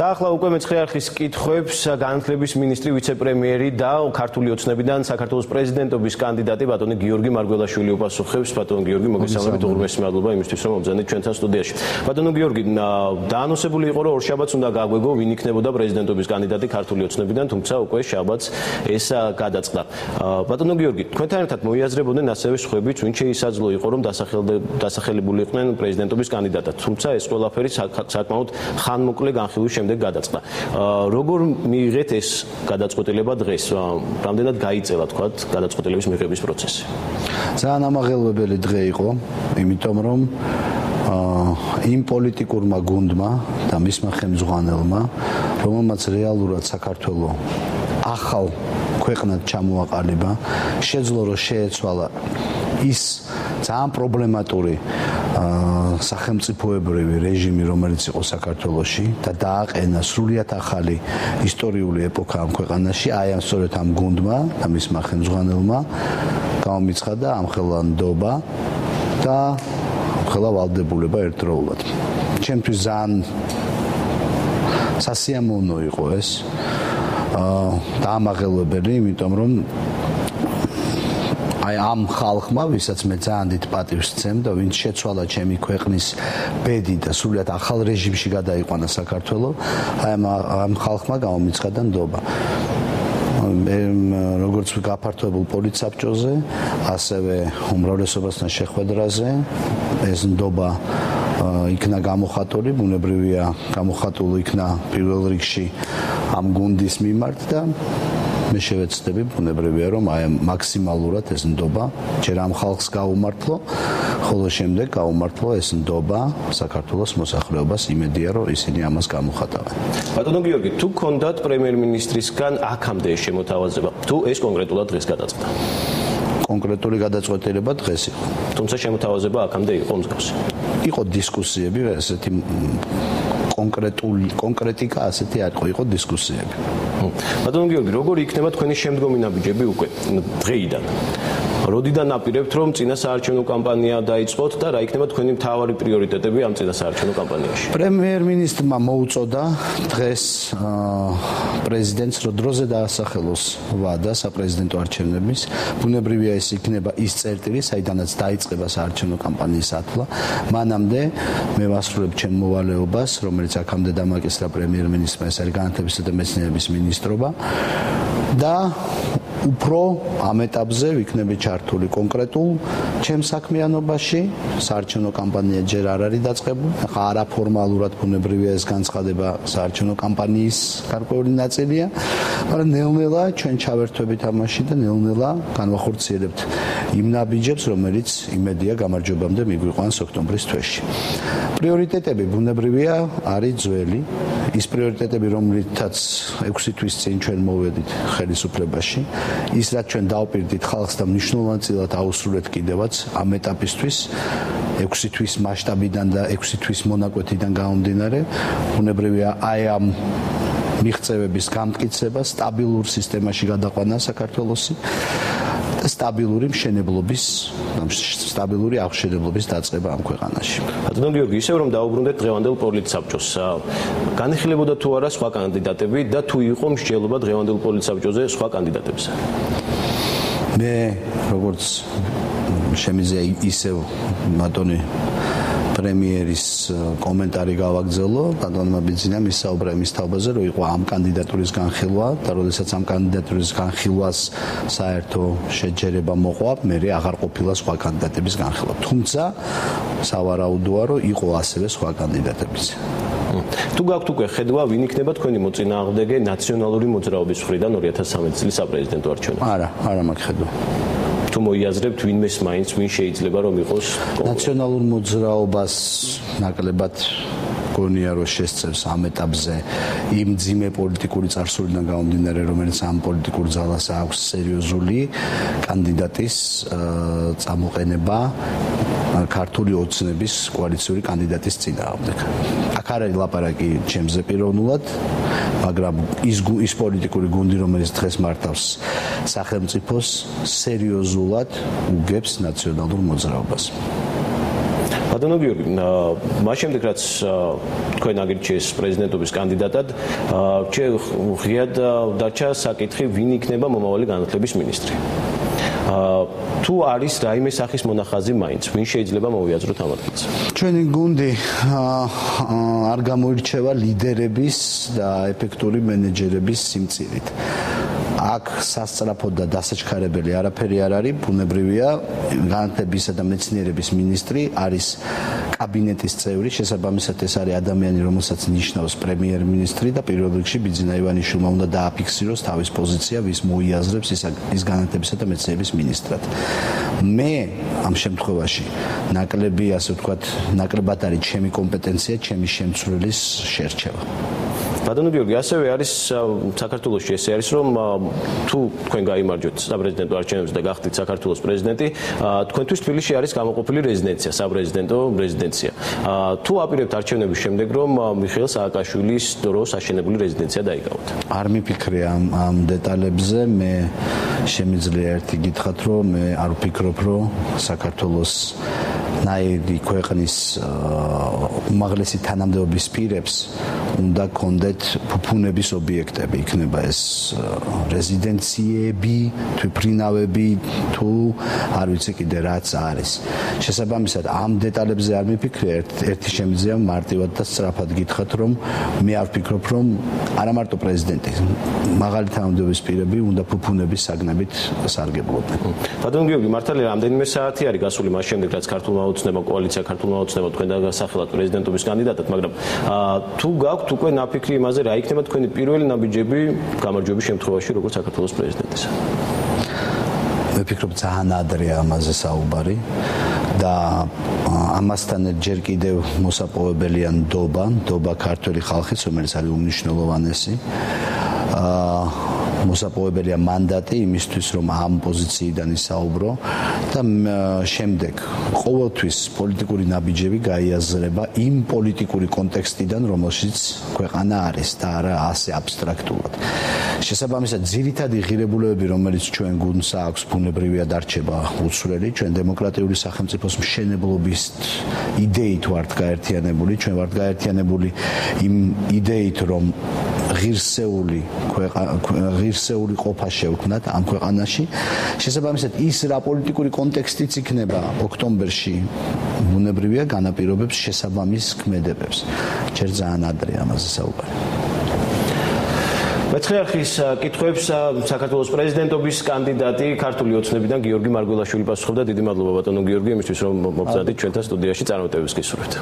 Გაახლა უკვე მეცხრე არხის კითხვებს განათლების მინისტრი ვიცე-პრემიერი და ქართული ოცნებიდან საქართველოს პრეზიდენტობის კანდიდატი ბატონი გიორგი მარგველაშვილი უპასუხებს. ბატონო გიორგი, მოგესალმებით, უღრმესი მადლობა იმისთვის, რომ მომზადეთ ჩვენთან სტუდიაში. ბატონო გიორგი, დაანონსებული იყო, რომ ორშაბათს უნდა გაგვეგო, ვინ იქნებოდა პრეზიდენტობის კანდიდატი ქართული ოცნებიდან, თუმცა უკვე შაბათს ეს გადაწყდა. ბატონო გიორგი, თქვენთან ერთად მოიაზრებოდნენ ასევე სხვაებიც, ვინ შეისაძლო იყო, რომ დასახელებული იყვნენ პრეზიდენტობის კანდიდატად. თუმცა ეს ყველაფერი საკმაოდ ხანმოკლე განხილვის შემდეგ გადაწყდა. როგორ მიიღეთ ეს გადაწყვეტილება დღეს? რამდენად გაიწელა თქვა გადაწყვეტილების მიღების პროცესი? ძალიან ამაღელვებელი დღე იყო, იმიტომ რომ იმ პოლიტიკურმა გუნდმა და მისმა ხელმძღვანელმა, რომელმაც რეალურად საქართველო ახალ ქვეყნად ჩამოაყალიბა, შეძლო რომ შეეცვალა ის ძალიან პრობლემატური სახელმწიფოებრივი რეჟიმი, რომელიც იყო საქართველოში და დააყენა სრულიად ახალი ისტორიული ეპოქა ამ ქვეყანაში, აი ამ სწორედ ამ გუნდმა და მისმა ხელმძღვანელმა გამომიცხადა ამხელა ნდობა და ამხელა ვალდებულება ერთდროულად. ჩემთვის ძალიან სასიამოვნო იყო ეს და ამაღელვებელი, იმიტომ რომ აი ამ ხალხმა, ვისაც მე ძალიან დიდ პატივს ვცემ და ვინც შეცვალა ჩემი ქვეყნის ბედი და სრულიად ახალ რეჟიმში გადაიყვანა საქართველო, აი ამ ხალხმა გამომიცხადა ნდობა. როგორც გაფართოებულ პოლიტსაბჭოზე, ასევე უმრავლესობასთან შეხვედრაზე ეს ნდობა იქნა გამოხატული, ბუნებრივია გამოხატული იქნა პირველ რიგში ამ გუნდის მიმართ და მე შევეცდები ბუნებრივია რომ აი მაქსიმალურად ეს ნდობა ჯერ ამ ხალხს გაუმართლო, ხოლო შემდეგ გაუმართლო ეს ნდობა საქართველოს მოსახლეობას, იმედია რომ ისინი ამას გამოხატავენ. ბატონო გიორგი, თუ გქონდათ პრემიერ-მინისტრისგან აქამდე ეს შემოთავაზება, თუ ეს კონკრეტულად დღეს გადაწყდა? კონკრეტული გადაწყვეტილება დღეს იყო. თუმცა შემოთავაზება აქამდე იყო მსგავსი. იყო დისკუსიები, ესეთი კონკრეტიკა ასეთი არ იყო დისკუსიები. ბატონო გიორგი, როგორი იქნება თქვენი შემდგომი ნაბიჯები უკვე დღეიდან? როდიდან აპირებთ, რომ წინა საარჩევნო კამპანია დაიწყოთ და რა იქნება თქვენი მთავარი პრიორიტეტები ამ წინა საარჩევნო კამპანიაში? პრემიერ-მინისტრმა მოუწოდა დღეს პრეზიდენტს, რომ დროზე დაასახელოს ვადა საპრეზიდენტო არჩევნების. ბუნებრივია ეს იქნება ის წერტილი, საიდანაც დაიწყება საარჩევნო კამპანიის ათვლა. მანამდე მე ვასრულებ ჩემ მოვალეობას, რომელიც აქამდე დამაკისრა პრემიერ-მინისტრმა, ეს არის განათლებისა და მეცნიერების მინისტრობა და უფრო ამ ეტაპზე ვიქნები ჩართული კონკრეტულ ჩემ საქმიანობაში. საარჩევნო კამპანია ჯერ არ არის დაწყებული, ახლა არაფორმალურად ბუნებრივია ეს განცხადება საარჩევნო კამპანიის გარკვეული ნაწილია, მაგრამ ნელ-ნელა ჩვენ ჩავერთვებით ამაში და ნელ-ნელა განვახორციელებთ იმ ნაბიჯებს, რომელიც იმედია გამარჯვებამდე მიგვიყვანს ოქტომბრის თვეში. პრიორიტეტები ბუნებრივია არის ძველი, ის პრიორიტეტები, რომლითაც 6 თვის წინ ჩვენ მოვედით ხელისუფლებაში, ის რაც ჩვენ დავპირდით ხალხს და მნიშვნელოვნად აუსრულეთ კიდევაც ამ ეტაპისთვის 6 თვის მასშტაბიდან და 6 თვის მონაკვეთიდან გამომდინარე, ბუნებრივია აი ამ მიღწევების გამტკიცება, სტაბილურ სისტემაში გადაყვანა საქართველოსი და სტაბილური აღმშენებლობის დაწყება ამ ქვეყანაში. ბატონო გიორგი, ისევ რომ დაუბრუნდეთ დღევანდელ პოლიტსაბჭოს, განიხილებოდა თუ არა სხვა კანდიდატები და თუ იყო მსჯელობა დღევანდელ პოლიტსაბჭოზე სხვა კანდიდატებზე? მე როგორც შემიძლია ისევ ბატონი პრემიერის კომენტარი გავაგრძელო, ბატონმა ბიძინამ ისაუბრა იმის თავაზე, რომ იყო ამ კანდიდატურის განხილვა და როდესაც ამ კანდიდატურის განხილვას საერთო შეჯერება მოყვა, მე აღარ ყოფილა სხვა კანდიდატების განხილვა. თუმცა სავარაუდოა, რომ იყო ასევე სხვა კანდიდატებიც. თუ გაქვთ უკვე ხედვა, ვინ იქნება თქვენი მოწინააღმდეგე ნაციონალური მოძრაობის მხრიდან 2013 წლის საპრეზიდენტო არჩევნებში? არა მაქვს ხედვა. თუ მოიაზრებთ ვინმეს მაინც ვინ შეიძლება რომ იყოს ნაციონალურ მოძრაობას ნაკლებად გონია რომ შესწევს ამ ეტაპზე იმ ძიმე პოლიტიკური წარსულიდან გამომდინარე, რომელიც ამ პოლიტიკურ ძალას აქვს სერიოზული კანდიდატის წამოყენება ქართული ოცნების კოალიციური კანდიდატის წინააღმდეგ. აქ არ არის ლაპარაკი ჩემზე პიროვნულად, მაგრამ ის პოლიტიკური გუნდი, რომელიც დღეს მართავს სახელმწიფოს, სერიოზულად უგებს ნაციონალურ მოძრაობას. ბატონო გიორგი, მას შემდეგ რაც თქვენ აგირჩიეს პრეზიდენტობის კანდიდატად, ღიად დარჩა საკითხი, ვინ იქნება მომავალი განათლების მინისტრი. თუ არის რაიმე სახის მონახაზი მაინც, ვინ შეიძლება მოვიაზროთ ამ ადგილს? ჩვენი გუნდი არ გამოირჩევა ლიდერების და ეფექტური მენეჯერების სიმწირით. აქ სასწრაფო და დასაჩქარებელი არაფერი არ არის, ბუნებრივია, განათლებისა და მეცნიერების მინისტრი არის კაბინეტის წევრი, შესაბამისად ეს არის ადამიანი, რომელსაც ნიშნავს პრემიერ-მინისტრი და პირველ რიგში ბიძინა ივანიშვილმა უნდა დააფიქსიროს თავის პოზიცია, ვის მოიაზრებს ის განათლებისა და მეცნიერების მინისტრად. მე ამ შემთხვევაში ნაკლები, ასე ვთქვათ, ნაკლებად არის ჩემი კომპეტენცია, ჩემი შემცვლელის შერჩევა. ბატონო გიორგი, ასევე არის საქართველოში ესე არის, რომ თუ თქვენ გაიმარჯვეთ საპრეზიდენტო არჩევნებზე და გახდით საქართველოს პრეზიდენტი, თქვენთვის თბილისში არის გამოყოფილი რეზიდენცია, საპრეზიდენტო რეზიდენცია. თუ აპირებთ არჩევნების შემდეგ, რომ მიხეილ სააკაშვილის დროს აშენებული რეზიდენცია დაიკავოთ? არ მიფიქრე ამ დეტალებზე, მე შემიძლია ერთი გითხრათ, რომ მე არ ვფიქრობ, რომ საქართველოს ნაირი ქვეყნის უმაღლესი თანამდებობის პირებს უნდა კონდეთ ფუფუნების ობიექტები, იქნება ეს რეზიდენციები, თვითმფრინავები თუ არ ვიცი კიდე რაც არის. შესაბამისად ამ დეტალებზე არ მიფიქრე, ერთი შემიძლია მარტივად და სწრაფად გითხრათ, რომ მე არ ვფიქრობ, რომ არა მარტო პრეზიდენტი, მაღალი თანამდებობის პირები უნდა ფუფუნების საგნებით სარგებლობდნენ. ბატონო გიორგი, მართალია რამდენიმე საათი არის გასული მას შემდეგ, რაც ქართულმა ოცნება კოალიცია ქართულმა ოცნება თქვენ დაგასახელათ პრეზიდენტობის კანდიდატად, მაგრამ თუ გაქვთ უკვე ნაფიქრი იმაზე, რა იქნება თქვენი პირველი ნაბიჯები გამარჯვების შემთხვევაში, როგორც საქართველოს პრეზიდენტისა? მე ვფიქრობ, ძალიან ადრეა ამაზე საუბარი და ამასთან ჯერ კიდევ მოსაპოვებელია ნდობა ქართველი ხალხის, რომელიც არის უმნიშვნელოვანესი. მოსაპოვებელია მანდატი იმისთვის, რომ ამ პოზიციიდან ისაუბრო და შემდეგ ყოველთვის პოლიტიკური ნაბიჯები გაიაზრება იმ პოლიტიკური კონტექსტიდან, რომელშიც ქვეყანა არის და არა ასე აბსტრაქტულად. შესაბამისად, ძირითადი ღირებულებები, რომელიც ჩვენ გუნდს აქვს, ბუნებრივია დარჩება უცვლელი. ჩვენ დემოკრატიული სახელმწიფოს მშენებლობის იდეით ვართ გაერთიანებული, ჩვენ ვართ გაერთიანებული იმ იდეით, რომ ღირსეული ყოფა შევქმნათ ამ ქვეყანაში. შესაბამისად, ის რა პოლიტიკური კონტექსტიც იქნება ოქტომბერში, ბუნებრივია განაპირობებს შესაბამის ქმედებებს. ჯერ ძალიან ადრეა ამაზე საუბარი. მეცხრე არხის კითხვებს საქართველოს პრეზიდენტობის კანდიდატი ქართული ოცნებიდან გიორგი მარგველაშვილი პასუხობდა. დიდი მადლობა ბატონო გიორგი, იმისთვის რომ მობრძანდით ჩვენთან სტუდიაში წარმატებებს გისურვებთ.